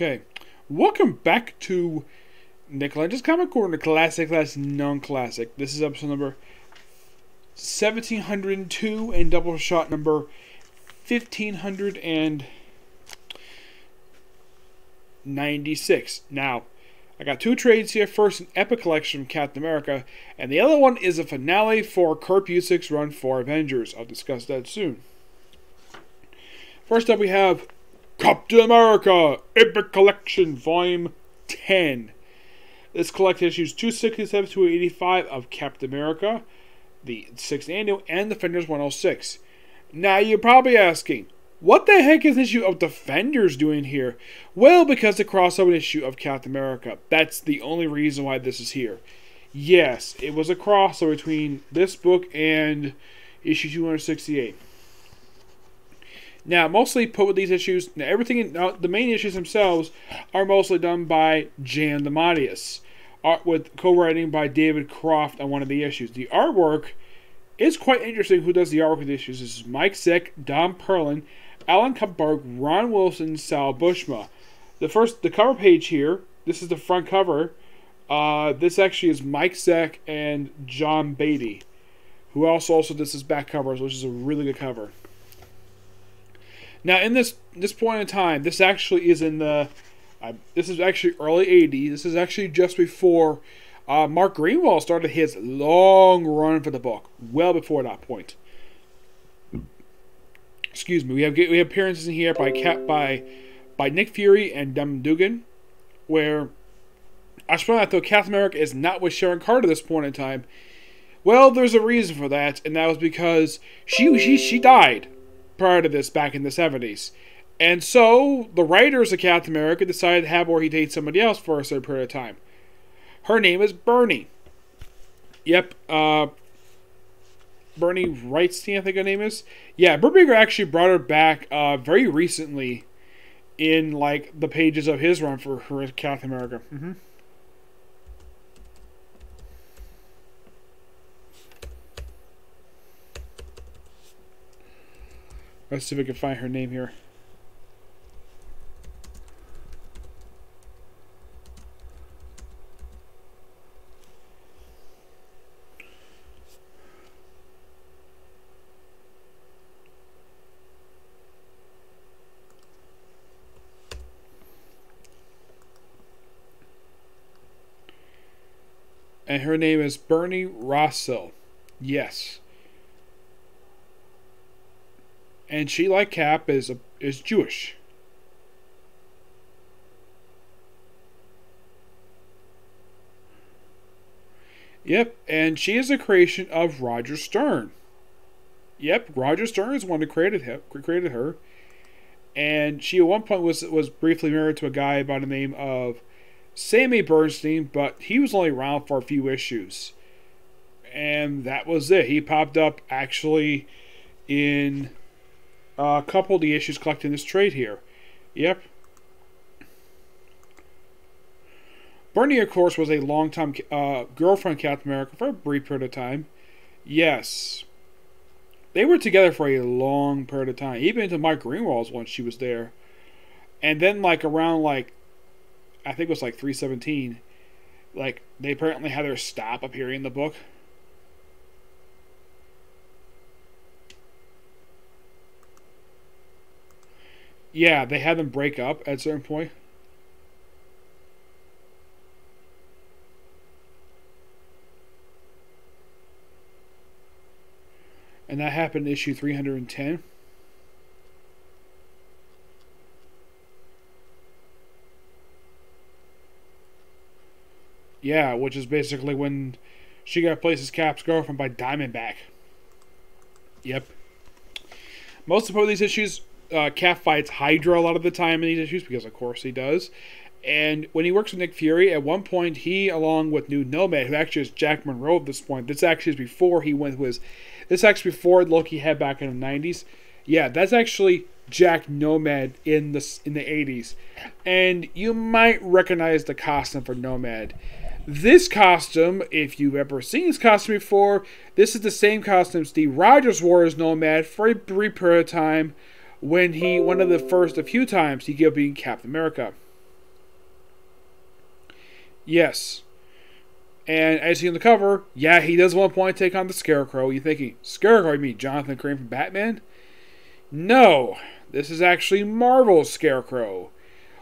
Okay, welcome back to Nick Lenz's Comic Corner, classic / non-classic. This is episode number 1702 and Doubleshot number 1596. Now, I got two trades here. First, an epic collection from Captain America, and the other one is a finale for Kurt Busiek's run for Avengers. I'll discuss that soon. First up, we have Captain America Epic Collection Volume 10. This collects issues 267 to 285 of Captain America, the 6th annual, and Defenders 106. Now, you're probably asking, what the heck is an issue of Defenders doing here? Well, because the crossover issue of Captain America. That's the only reason why this is here. Yes, it was a crossover between this book and issue 268. Now, mostly put with these issues, now the main issues themselves are mostly done by Jan DeMatteis, with co-writing by David Croft on one of the issues. The artwork is quite interesting. Who does the artwork of the issues? This is Mike Zeck, Don Perlin, Alan Kupperberg, Ron Wilson, Sal Buscema. The cover page here, this is the front cover. This actually is Mike Zeck and John Beatty, who also this is back covers, which is a really good cover. Now, in this point in time, this actually is in the... this is actually early 80s. This is actually just before Mark Greenwald started his long run for the book. Well before that point. Excuse me. We have appearances in here by Nick Fury and Dem Dugan, where I should point out, though, Captain America is not with Sharon Carter at this point in time. Well, there's a reason for that, and that was because she died prior to this back in the 70s. And so, the writers of Captain America decided to have her date somebody else for a certain period of time. Her name is Bernie. Yep, Bernie Wrightstein, I think her name is. Yeah, Brubaker actually brought her back very recently in, like, the pages of his run for her Captain America. Let's see if we can find her name here. And her name is Bernie Rossell. Yes. And she, like Cap, is Jewish. Yep, and she is a creation of Roger Stern. Yep, Roger Stern is the one who created her. And she at one point was briefly married to a guy by the name of Sammy Bernstein, but he was only around for a few issues. And that was it. He popped up actually in a couple of the issues collected in this trade here. Yep. Bernie, of course, was a long-time girlfriend of Captain America for a brief period of time. Yes. They were together for a long period of time. Even into Mike Greenwald's once she was there. And then, like, around, like, I think it was, like, 317, like, they apparently had her stop appearing in the book. Yeah, they had them break up at a certain point. And that happened in issue 310. Yeah, which is basically when she got replaced as Cap's girlfriend by Diamondback. Yep. Most of these issues, Cap fights Hydra a lot of the time in these issues, because of course he does. And when he works with Nick Fury, at one point he, along with New Nomad, who actually is Jack Monroe at this point, this actually is before he went with, this actually before Loki had back in the 90s. Yeah, that's actually Jack Nomad in the 80s. And you might recognize the costume for Nomad. This costume, if you've ever seen this costume before, this is the same costume Steve Rogers wore as Nomad for a brief period of time when a few times he gave being Captain America. Yes. And as you see on the cover, yeah, he does at one point take on the Scarecrow. You're thinking, Scarecrow, you mean Jonathan Crane from Batman? No. This is actually Marvel's Scarecrow.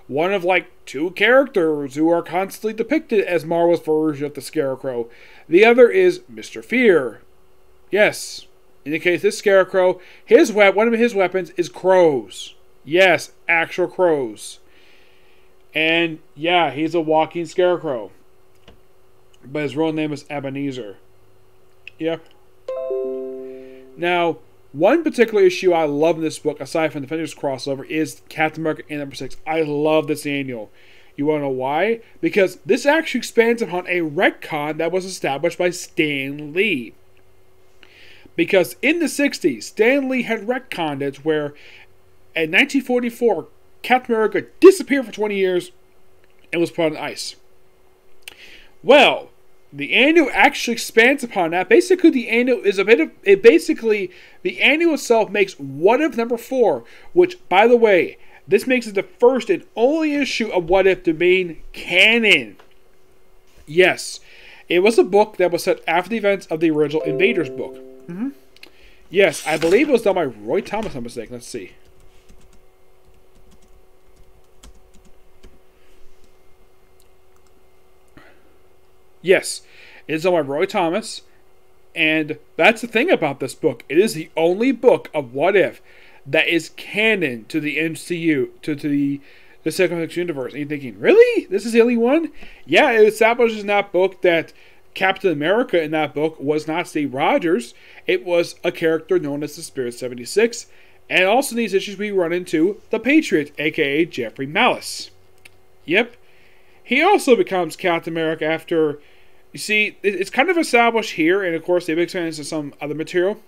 One of like two characters who are constantly depicted as Marvel's version of the Scarecrow. The other is Mr. Fear. Yes. In the case of this Scarecrow, one of his weapons is crows. Yes, actual crows. And yeah, he's a walking Scarecrow. But his real name is Ebenezer. Yep. Now, one particular issue I love in this book, aside from the Avengers crossover, is Captain America #6. I love this annual. You want to know why? Because this actually expands upon a retcon that was established by Stan Lee. Because in the 60s, Stan Lee had retconned it where, in 1944, Captain America disappeared for 20 years and was put on ice. Well, the annual actually expands upon that. Basically, the annual is the annual itself makes What If #4, which, by the way, this makes it the first and only issue of What If to be canon. Yes, it was a book that was set after the events of the original Invaders book. Mm-hmm. Yes, I believe it was done by Roy Thomas, if I'm mistaken. Let's see. Yes, it is done by Roy Thomas, and that's the thing about this book. It is the only book of What If that is canon to the MCU, to the Cinematic Universe. And you're thinking, really? This is the only one? Yeah, it establishes in that book that Captain America in that book was not Steve Rogers. It was a character known as the Spirit 76. And also in these issues we run into the Patriot, aka Jeffrey Malice. Yep. He also becomes Captain America after, you see, it's kind of established here, and of course they've expanded into some other material,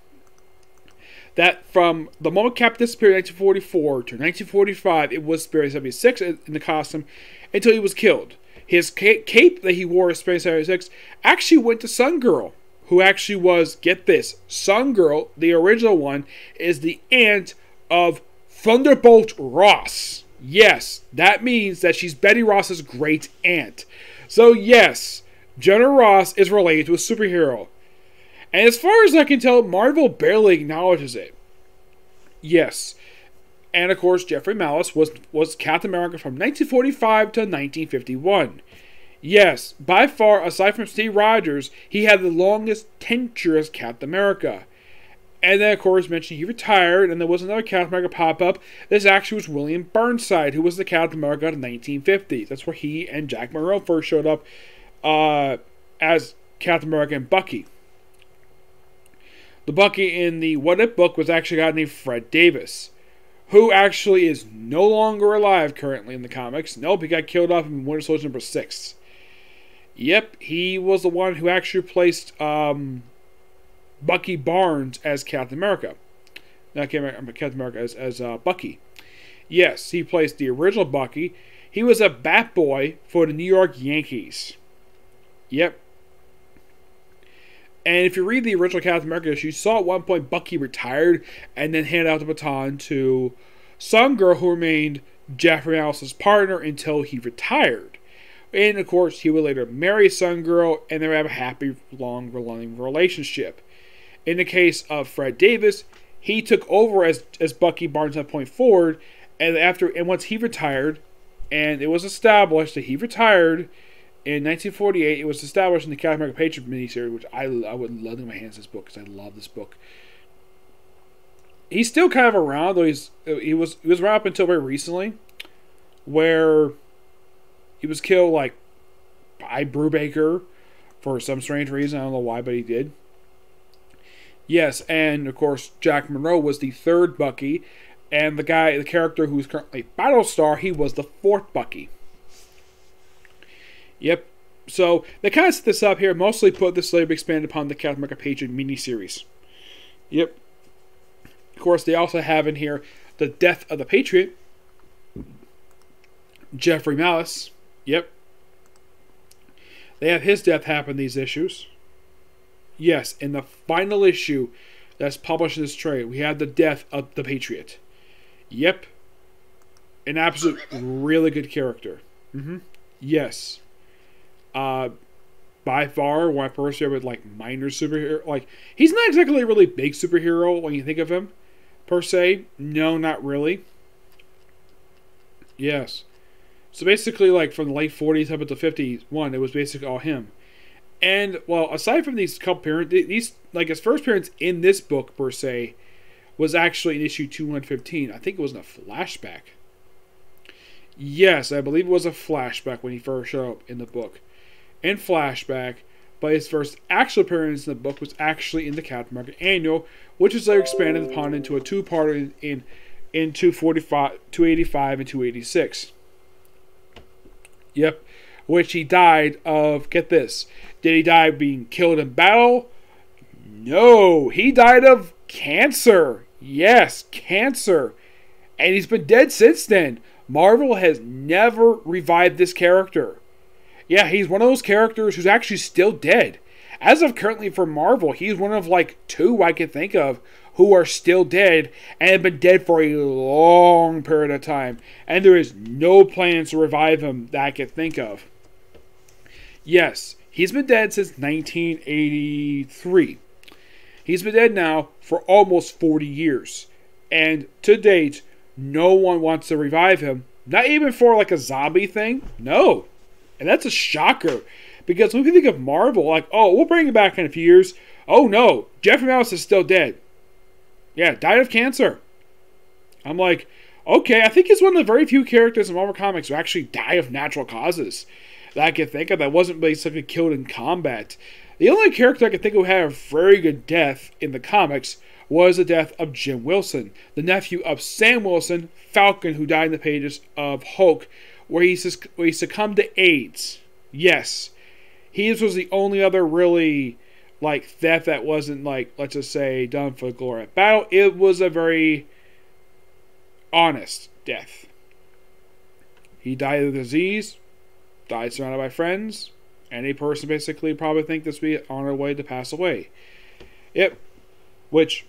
that from the moment Cap disappeared in 1944 to 1945, it was Spirit 76 in the costume until he was killed. His cape that he wore as Spirit 76 actually went to Sun Girl, who actually was, get this, Sun Girl, the original one, is the aunt of Thunderbolt Ross. Yes, that means that she's Betty Ross's great aunt. So yes, Jenna Ross is related to a superhero. And as far as I can tell, Marvel barely acknowledges it. Yes. And of course, Jeffrey Malice was Captain America from 1945 to 1951. Yes, by far, aside from Steve Rogers, he had the longest tenure as Captain America. And then, of course, mentioned he retired, and there was another Captain America pop-up. This actually was William Burnside, who was the Captain America of the 1950s. That's where he and Jack Monroe first showed up as Captain America and Bucky. The Bucky in the What If book was actually a guy named Fred Davis, who actually is no longer alive currently in the comics. Nope, he got killed off in Winter Soldier #6. Yep, he was the one who actually replaced Bucky Barnes as Captain America. Not Captain America, as Bucky. Yes, he placed the original Bucky. He was a bat boy for the New York Yankees. Yep. And if you read the original Captain America issue, you saw at one point Bucky retired and then handed out the baton to Sun Girl, who remained Jeffrey Malice's partner until he retired. And of course, he would later marry Sun Girl, and they would have a happy, long-running relationship. In the case of Fred Davis, he took over as Bucky Barnes at that point forward, and once he retired, and it was established that he retired in 1948, it was established in the Captain America Patriot miniseries, which I would love in my hands this book because I love this book. He's still kind of around, though he was around up until very recently, where he was killed like by Brubaker for some strange reason. I don't know why, but he did. Yes, and of course Jack Monroe was the third Bucky, and the character who's currently Battlestar, he was the fourth Bucky. Yep. So they kind of set this up here, mostly put this later expanded upon the Captain America Patriot miniseries. Yep. Of course, they also have in here the death of the Patriot, Jeffrey Malice. Yep. They have his death happen in these issues. Yes, in the final issue that's published in this trade, we have the death of the Patriot. Yep. An absolute really good character. Mm-hmm. Yes. By far, one person with like minor superhero. Like, he's not exactly a really big superhero when you think of him, per se. No, not really. Yes. So basically, like from the late 40s up to 51, it was basically all him. And well, aside from these couple parents, these like his first appearance in this book per se was actually in issue 215. I think it was in a flashback. Yes, I believe it was a flashback when he first showed up in the book. In flashback, but his first actual appearance in the book was actually in the Captain America Annual, which was later expanded upon into a two-parter in 245, 285, and 286. Yep, which he died of, get this, did he die being killed in battle? No, he died of cancer. Yes, cancer. And he's been dead since then. Marvel has never revived this character. Yeah, he's one of those characters who's actually still dead. As of currently for Marvel, he's one of like two I can think of who are still dead and have been dead for a long period of time. And there is no plans to revive him that I can think of. Yes, he's been dead since 1983. He's been dead now for almost 40 years. And to date, no one wants to revive him. Not even for like a zombie thing. No. And that's a shocker. Because when we think of Marvel, like, oh, we'll bring him back in a few years. Oh no, Jeffrey Mouse is still dead. Yeah, died of cancer. I'm like, okay, I think he's one of the very few characters in Marvel Comics who actually die of natural causes that I can think of that wasn't basically killed in combat. The only character I could think of who had a very good death in the comics was the death of Jim Wilson, the nephew of Sam Wilson, Falcon, who died in the pages of Hulk, where he succumbed to AIDS. Yes. His was the only other really, like, death that wasn't, like, let's just say, done for the glory of battle. It was a very honest death. He died of disease, died surrounded by friends. Any person basically probably think this would be on her way to pass away. Yep. Which,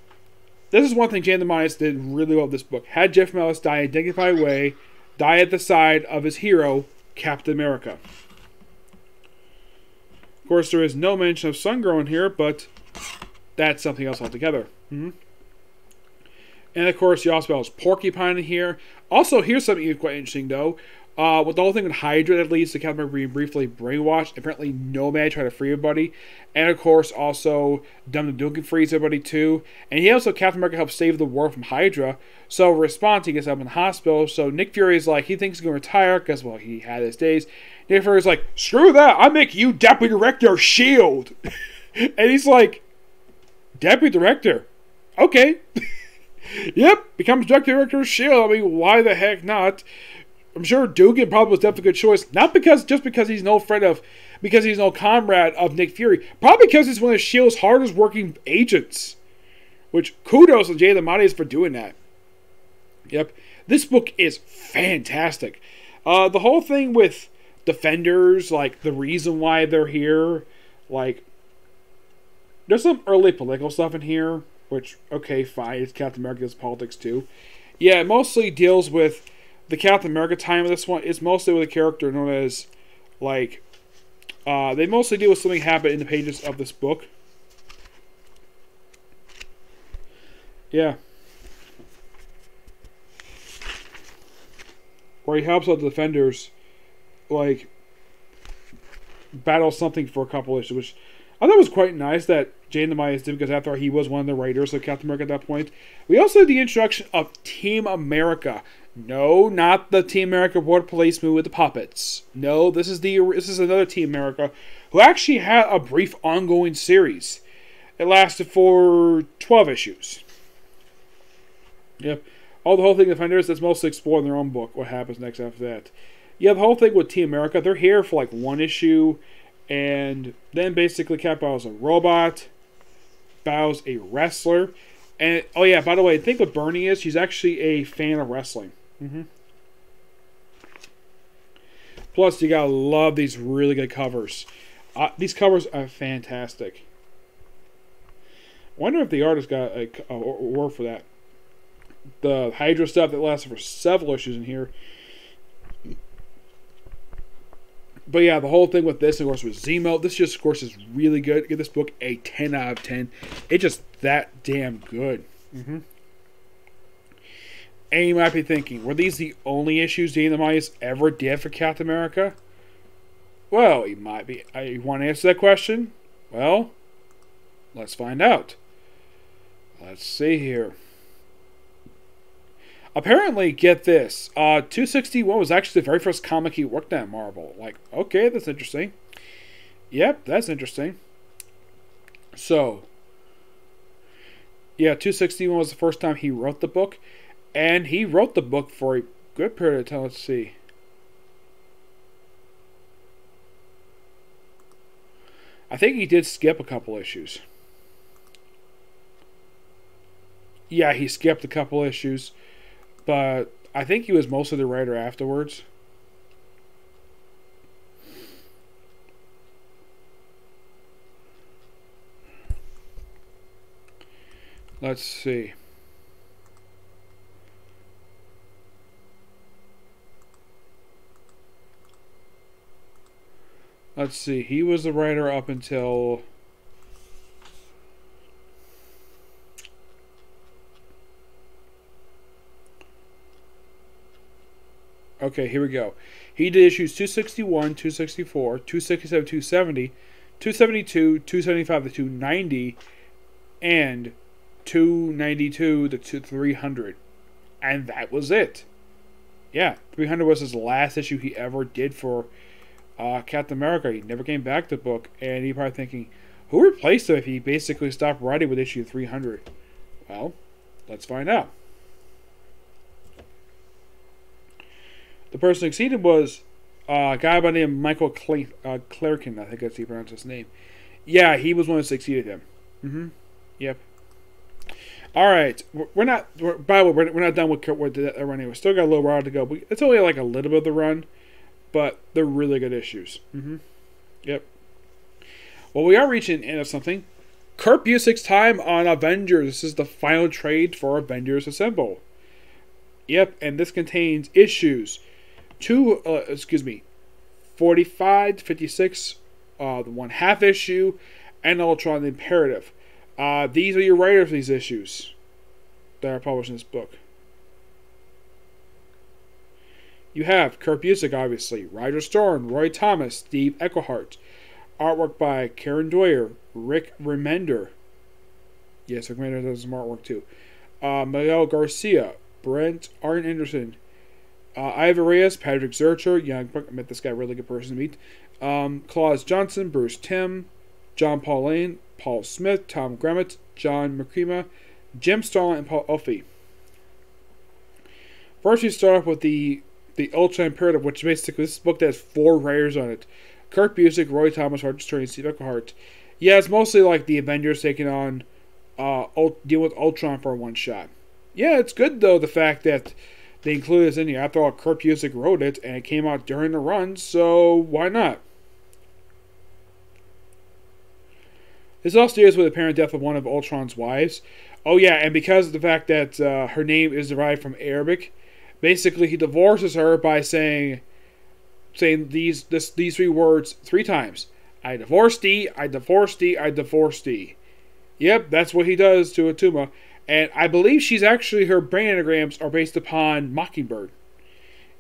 this is one thing Jan DeMonius did really well with this book. Had Jeff Mellis die in a dignified way, die at the side of his hero, Captain America. Of course, there is no mention of Sun-Girl in here, but that's something else altogether. And of course, you also have Porcupine in here. Also, here's something quite interesting, though. With the whole thing with Hydra that leads to Captain America being briefly brainwashed, apparently Nomad tried to free everybody. And of course, also, Dumb Dugan frees everybody too. And he also, Captain America helps save the world from Hydra. So, in response, he gets up in the hospital. So, Nick Fury is like, he thinks he's going to retire because, well, he had his days. Nick Fury's like, screw that, I make you Deputy Director of S.H.I.E.L.D. And he's like, Deputy Director? Okay. Yep, becomes Deputy Director of S.H.I.E.L.D. I mean, why the heck not? I'm sure Dugan probably was definitely a good choice. Not because he's no friend of, because he's no comrade of Nick Fury. Probably because he's one of S.H.I.E.L.D's hardest working agents. Which, kudos to Jay DeMonius for doing that. Yep. This book is fantastic. The whole thing with Defenders, like, the reason why they're here, like, there's some early political stuff in here, which, okay, fine, it's Captain America's politics too. Yeah, it mostly deals with the Captain America time of this one. It's mostly with a character known as, like, they mostly deal with something that happened in the pages of this book. Yeah. Where he helps out the Defenders, like, battle something for a couple issues, which I thought was quite nice that Jay DeMonius did, because after all, he was one of the writers of Captain America at that point. We also had the introduction of Team America. No, not the Team America Border Police movie with the puppets. No, this is another Team America who actually had a brief ongoing series. It lasted for 12 issues. Yep. The whole thing with Defenders, that's mostly explored in their own book, what happens next after that. Yeah, the whole thing with Team America, they're here for like one issue, and then basically Cap battles a robot, battles a wrestler, and, oh yeah, by the way, the thing with Bernie is, she's actually a fan of wrestling. Plus, you gotta love these really good covers. These covers are fantastic. I wonder if the artist got a award for that. The Hydra stuff that lasted for several issues in here. But yeah, the whole thing with this, of course, with Zemo, this just, of course, is really good. Give this book a 10 out of 10. It's just that damn good. And you might be thinking, were these the only issues Dana Mize ever did for Captain America? Well, you might be. You want to answer that question? Well, let's find out. Let's see here. Apparently, get this, 261 was actually the very first comic he worked on at Marvel. Like, okay, that's interesting. Yep, that's interesting. So, yeah, 261 was the first time he wrote the book. And he wrote the book for a good period of time. Let's see. I think he did skip a couple issues. Yeah, he skipped a couple issues. But I think he was mostly the writer afterwards. Let's see. Let's see. He was the writer up until... Okay, here we go. He did issues 261, 264, 267, 270, 272, 275 to 290, and 292 to 300. And that was it. Yeah, 300 was his last issue he ever did for Captain America. He never came back to the book, and you're probably thinking, who replaced him if he basically stopped writing with issue 300? Well, let's find out. The person who succeeded was a guy by the name of Michael Clarkin. I think that's how you pronounce his name. Yeah, he was one who succeeded him. Yep. All right, we're not. By the way, we're not done with the running. We still got a little while to go. But it's only like a little bit of the run, but they're really good issues. Yep. Well, we are reaching the end of something. Kurt Busiek's time on Avengers. This is the final trade for Avengers Assemble. Yep, and this contains issues 45 to 56, the 1/2 issue, and Ultron the Imperative. These are your writers for these issues that are published in this book. You have Kurt Busiek, obviously, Roger Stern, Roy Thomas, Steve Eichelhart. Artwork by Karen Doyer, Rick Remender. Yes, Rick Remender does some artwork too. Miguel Garcia, Brent Arn Anderson, Ivor Reyes, Patrick Zurcher, Young Buck. I met this guy, really good person to meet. Claus Johnson, Bruce Timm, John Paul Lane, Paul Smith, Tom Grammett, John McCrema, Jim Starlin, and Paul Elfie. First, we start off with the Ultra Imperative, which basically this book that has 4 writers on it. Kurt Busiek, Roy Thomas, Roger Stern, and Steve Eichelhart. Yeah, it's mostly like the Avengers taking on deal with Ultron for one shot. Yeah, it's good though the fact that they included this in here. After all, Kurt Busiek wrote it, and it came out during the run, so why not? This also deals with the apparent death of one of Ultron's wives. Oh yeah, and because of the fact that her name is derived from Arabic, basically he divorces her by saying these 3 words 3 times. I divorce thee, I divorce thee, I divorce thee. Yep, that's what he does to Atuma. And I believe her brain anagrams are based upon Mockingbird.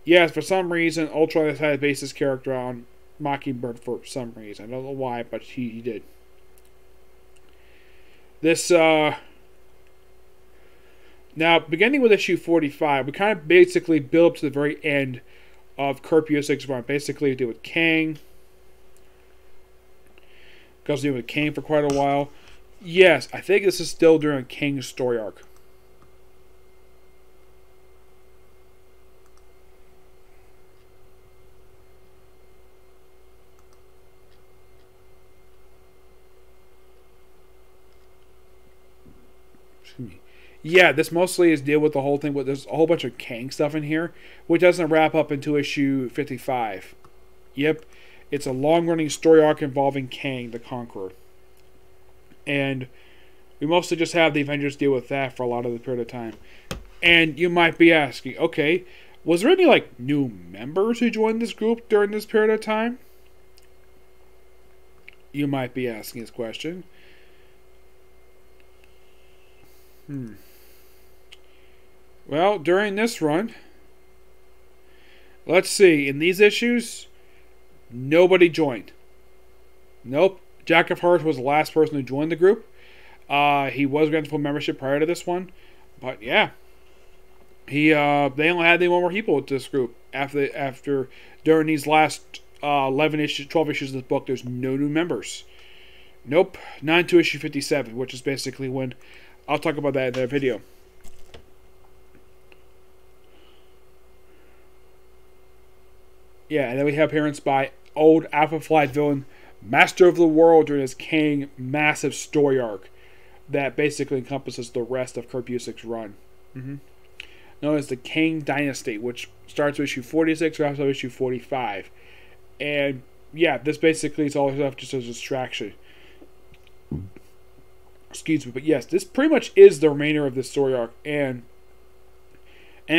Yes, for some reason, Ultron has had to base his character on Mockingbird for some reason. I don't know why, but he did. This, now, beginning with issue 45, we kind of basically build up to the very end of Kurt Busiek's run. Basically, we deal with Kang. Goes deal with Kang for quite a while. Yes, I think this is still during Kang's story arc. Excuse me. Yeah, this mostly is deal with the whole thing. There's a whole bunch of Kang stuff in here, which doesn't wrap up into issue 55. Yep, it's a long-running story arc involving Kang the Conqueror. And we mostly just have the Avengers deal with that for a lot of the period of time. And you might be asking, okay, was there any, new members who joined this group during this period of time? You might be asking this question. Well, during this run, let's see. In these issues, nobody joined. Nope. Jack of Hearts was the last person who joined the group. He was granted full membership prior to this one, but yeah, they only had one more people with this group after during these last 11 issues, 12 issues of this book. There's no new members. Nope. Not until issue 57, which is basically when I'll talk about that in that video. Yeah, and then we have appearance by old Alpha Flight villain Master of the World during his Kang massive story arc that basically encompasses the rest of Kurt Busiek's run. Known as the Kang Dynasty, which starts with issue 46 or also issue 45. And yeah, this basically is all stuff just as a distraction. Excuse me, but yes, this pretty much is the remainder of this story arc. And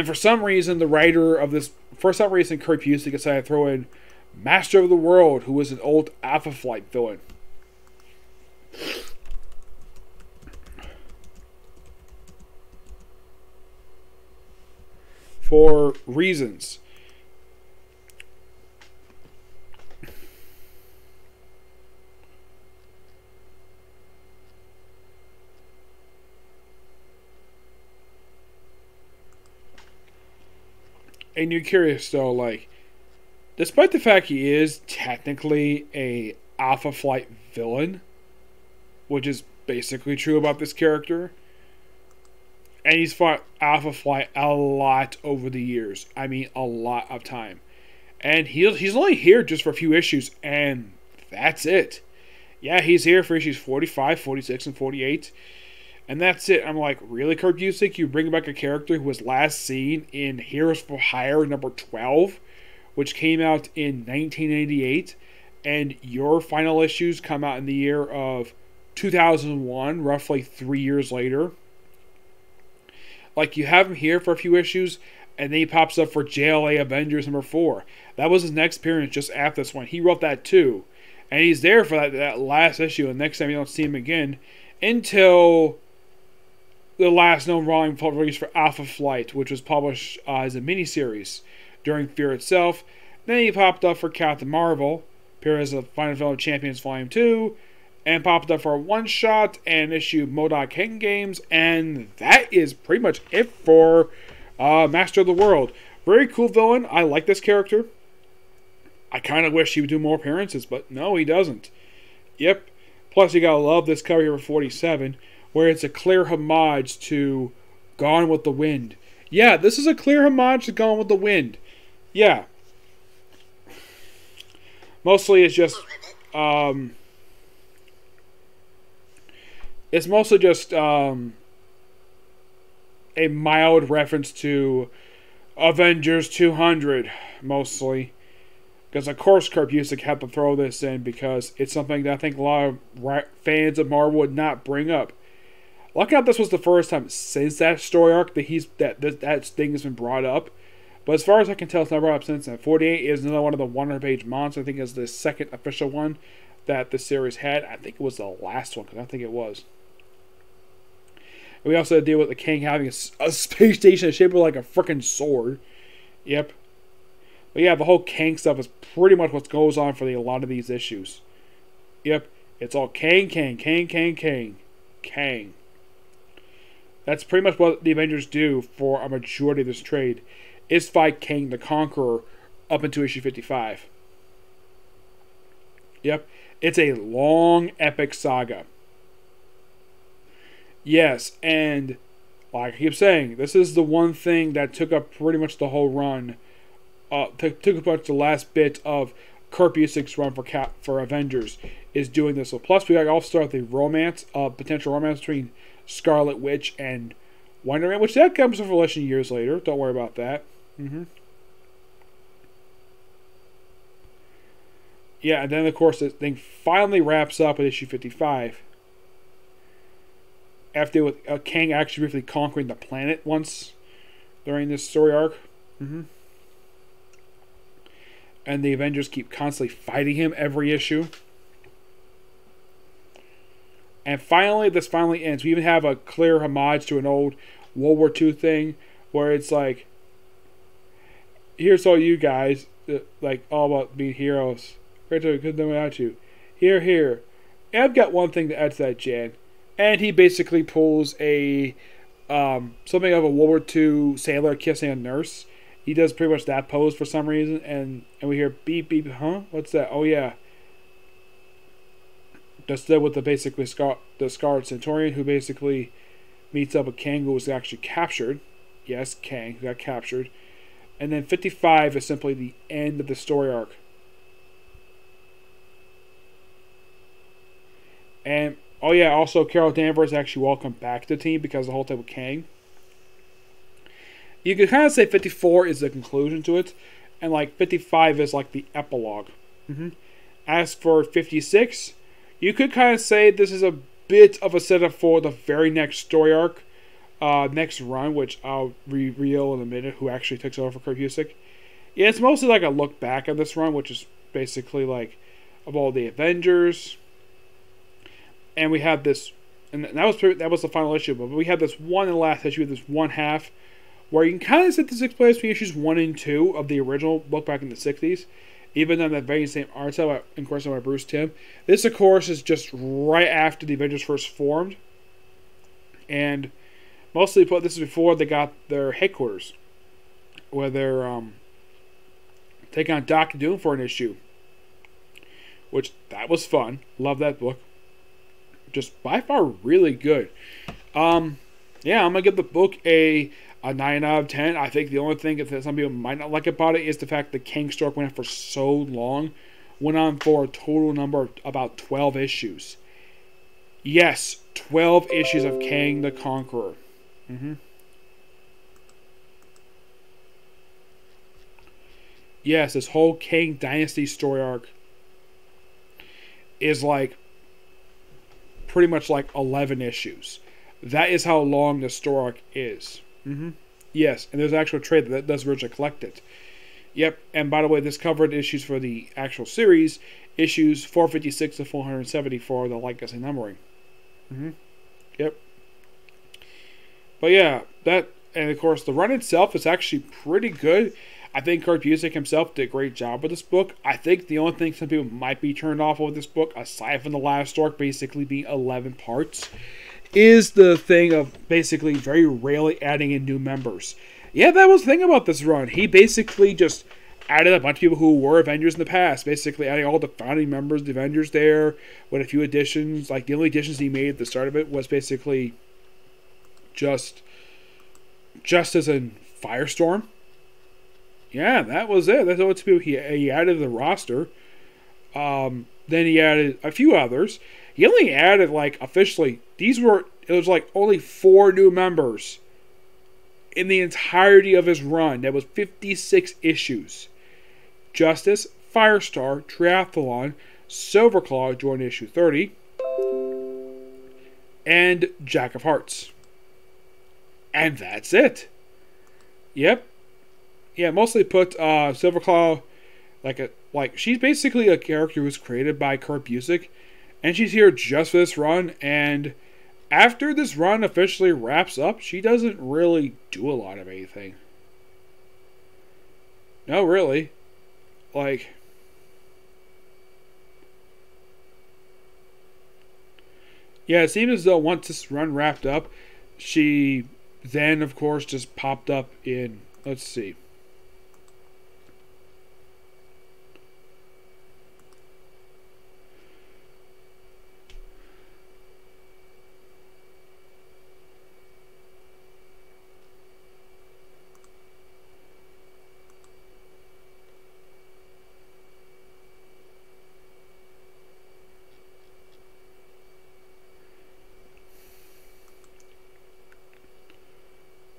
for some reason, the writer of this, Kurt Busiek decided to throw in Master of the World, who was an old Alpha Flight villain. For reasons. And you're curious though, like, despite the fact he is technically a Alpha Flight villain, which is basically true about this character, and he's fought Alpha Flight a lot over the years. I mean, a lot of time. And he's only here just for a few issues, and that's it. Yeah, he's here for issues 45, 46, and 48. And that's it. I'm like, really, Kurt Busiek? You bring back a character who was last seen in Heroes for Hire number 12, which came out in 1988, and your final issues come out in the year of 2001, roughly 3 years later. Like, you have him here for a few issues, and then he pops up for JLA Avengers number 4. That was his next appearance just after this one. He wrote that too. And he's there for that last issue, and next time you don't see him again until the last known volume release for Alpha Flight, which was published as a miniseries during Fear itself. Then he popped up for Captain Marvel, appeared as a Final Film Champions Volume 2, and popped up for a one-shot and issue MODOK King Games, and that is pretty much it for Master of the World. Very cool villain. I like this character. I kind of wish he would do more appearances, but no, he doesn't. Yep. Plus, you gotta love this cover here for 47, where it's a clear homage to Gone with the Wind. Yeah, this is a clear homage to Gone with the Wind. Yeah. Mostly it's just, it's mostly just a mild reference to Avengers 200, mostly. Because, of course, Kurt Busiek had to throw this in because it's something that I think a lot of fans of Marvel would not bring up. Lucky enough, this was the first time since that story arc that that thing has been brought up. But as far as I can tell, it's not brought up since then. 48 is another one of the 100-page monsters. I think it's the second official one that the series had. I think it was the last one, because I think it was. And we also had to deal with the Kang having a space station shaped like a freaking sword. Yep. But yeah, the whole Kang stuff is pretty much what goes on for a lot of these issues. Yep. It's all Kang, Kang, Kang, Kang, Kang, Kang. That's pretty much what the Avengers do for a majority of this trade, is fight Kang the Conqueror up into issue 55. Yep. It's a long, epic saga. Yes, and like I keep saying, this is the one thing that took up pretty much the whole run. Took up much the last bit of Kurt Busiek's run for Avengers is doing this. So plus we also start the romance, potential romance between Scarlet Witch and Wonder Man, which that comes to fruition years later. Don't worry about that. Yeah, and then of course the thing finally wraps up at issue 55. After with Kang actually briefly conquering the planet once during this story arc. And the Avengers keep constantly fighting him every issue. And finally, this finally ends. We even have a clear homage to an old World War II thing where it's like, here's all you guys, like all about being heroes. Great to good them without you. Here, here. And I've got one thing to add to that, Jan. And he basically pulls a something of a World War II sailor kissing a nurse. He does pretty much that pose for some reason, and we hear beep beep, huh? What's that? Oh yeah. Just with the basically the scarred Centurion who basically meets up with Kang, who was actually captured. Yes, Kang got captured. And then 55 is simply the end of the story arc. And oh yeah, also Carol Danvers actually welcomed back to the team because of the whole thing with Kang. You could kind of say 54 is the conclusion to it, and like 55 is like the epilogue. As for 56, you could kind of say this is a bit of a setup for the very next story arc, next run, which I'll reveal in a minute who actually takes over for Kurt Busiek. Yeah, it's mostly like a look back at this run, which is basically like of all the Avengers. And we have this, and that was the final issue, but we had this one in the last issue, this one half, where you can kind of set this explains between issues 1 and 2 of the original book back in the 60s, even on that very same art style, of course, by Bruce Timm. This, of course, is just right after the Avengers first formed, and mostly this is before they got their headquarters, where they're taking on Doctor Doom for an issue, which that was fun. Love that book. Just by far really good. Yeah, I'm gonna give the book a 9 out of 10. I think the only thing that some people might not like about it is the fact that Kang story went on for so long. Went on for a total number of about 12 issues. Yes, 12 issues of Kang the Conqueror. Yes, this whole Kang Dynasty story arc is like pretty much like 11 issues. That is how long the story arc is. Yes, and there's an actual trade that does originally collect it. Yep, and by the way, this covered issues for the actual series, issues 456 to 470 for the legacy numbering. Yep. But yeah, that, and of course, the run itself is actually pretty good. I think Kurt Busiek himself did a great job with this book. I think the only thing some people might be turned off with this book, aside from the last arc basically being 11 parts, is the thing of basically very rarely adding in new members. Yeah, that was the thing about this run. He basically just added a bunch of people who were Avengers in the past, basically adding all the founding members of the Avengers there, with a few additions. Like, the only additions he made at the start of it was basically just as in Firestorm. Yeah, that was it. That's what people he added to the roster. Then he added a few others. He only added, like, officially, it was like only 4 new members in the entirety of his run. That was 56 issues. Justice, Firestar, Triathlon, Silverclaw joined issue 30, and Jack of Hearts. And that's it. Yep. Yeah, mostly put Silverclaw like she's basically a character who was created by Kurt Busiek, and she's here just for this run. And after this run officially wraps up, she doesn't really do a lot of anything. No, really. Like, yeah, it seems as though once this run wrapped up, she then, of course, just popped up in, let's see.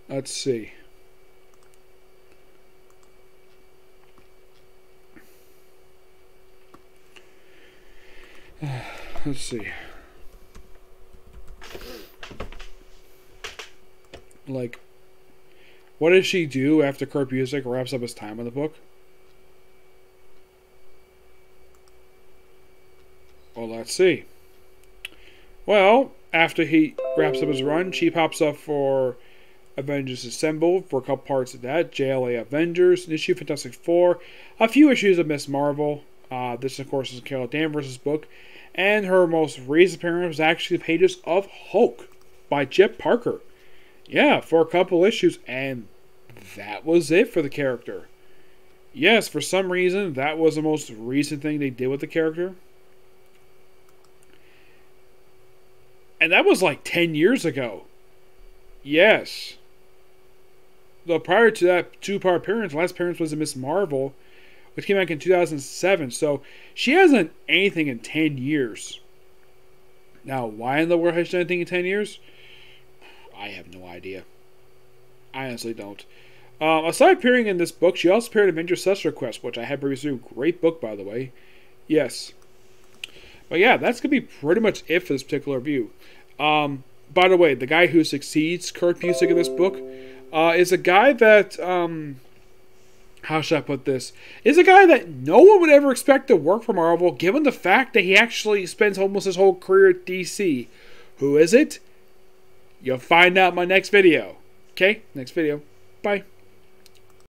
Let's see. Let's see. Like, what does she do after Kurt Busiek wraps up his time in the book? Well, let's see. Well, after he wraps up his run, she pops up for Avengers Assemble for a couple parts of that, JLA Avengers, an issue Fantastic Four, a few issues of Miss Marvel. This, of course, is Carol Danvers' book. And her most recent appearance was actually the pages of Hulk by Jet Parker. Yeah, for a couple issues, and that was it for the character. Yes, for some reason, that was the most recent thing they did with the character. And that was like 10 years ago. Yes. Though prior to that two-part appearance, the last appearance was in Miss Marvel, which came out in 2007. So she hasn't anything in 10 years. Now, why in the world has she done anything in 10 years? I have no idea. I honestly don't. Aside appearing in this book, she also appeared in Avengers Special Request, which I had previously. Great book, by the way. Yes. But yeah, that's going to be pretty much it for this particular review. By the way, the guy who succeeds Kurt Busiek in this book is a guy that, how should I put this? Is a guy that no one would ever expect to work for Marvel, given the fact that he actually spends almost his whole career at DC. Who is it? You'll find out in my next video. Okay? Next video. Bye.